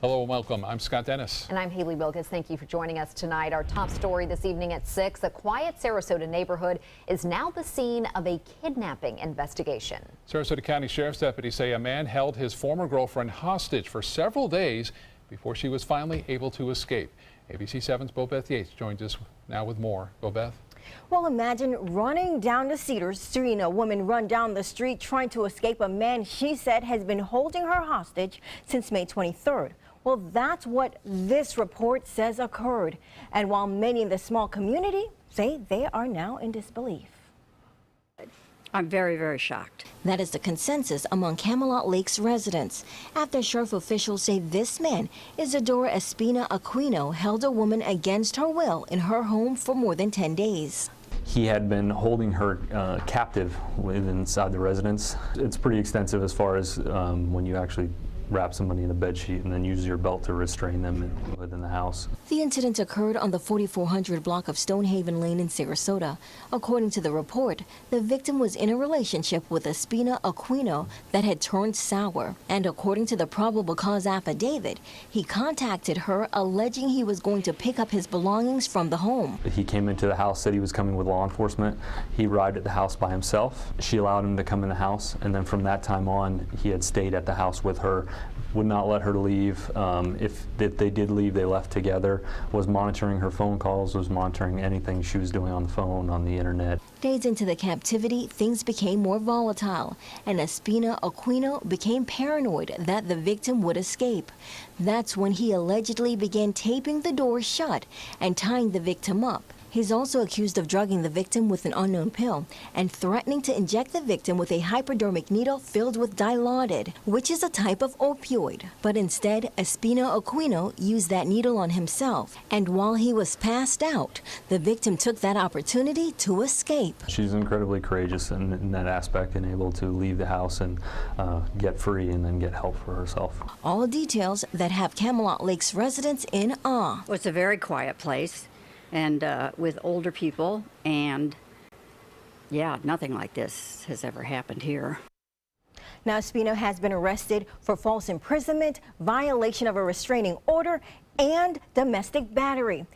Hello and welcome. I'm Scott Dennis. And I'm Haley Wilkes. Thank you for joining us tonight. Our top story this evening at 6. A quiet Sarasota neighborhood is now the scene of a kidnapping investigation. Sarasota County Sheriff's deputies say a man held his former girlfriend hostage for several days before she was finally able to escape. ABC 7's Bobeth Yates joins us now with more. Bobeth. Well, imagine running down the Cedars, seeing a woman run down the street trying to escape a man she said has been holding her hostage since May 23rd. Well, that's what this report says occurred. And while many in the small community say they are now in disbelief. I'm very, very shocked. That is the consensus among Camelot Lake's residents after sheriff officials say this man, Isadora Espina Aquino, held a woman against her will in her home for more than 10 days. He had been holding her captive inside the residence. It's pretty extensive as far as when you actually wrap somebody in a bed sheet and then use your belt to restrain them within the house. The incident occurred on the 4400 block of Stonehaven Lane in Sarasota. According to the report, the victim was in a relationship with Espina Aquino that had turned sour. And according to the probable cause affidavit, he contacted her alleging he was going to pick up his belongings from the home. He came into the house, said he was coming with law enforcement. He arrived at the house by himself. She allowed him to come in the house, and then from that time on, he had stayed at the house with her. Would not let her leave. If they did leave, they left together. Was monitoring her phone calls, was monitoring anything she was doing on the phone, on the internet. Days into the captivity, things became more volatile, and Espina Aquino became paranoid that the victim would escape. That's when he allegedly began taping the door shut and tying the victim up. He's also accused of drugging the victim with an unknown pill and threatening to inject the victim with a hypodermic needle filled with Dilaudid, which is a type of opioid. But instead, Espina Aquino used that needle on himself. And while he was passed out, the victim took that opportunity to escape. She's incredibly courageous in that aspect and able to leave the house and get free and then get help for herself. All details that have Camelot Lake's residents in awe. Well, it's a very quiet place. And with older people, and yeah, nothing like this has ever happened here. Now, Espina has been arrested for false imprisonment, violation of a restraining order, and domestic battery.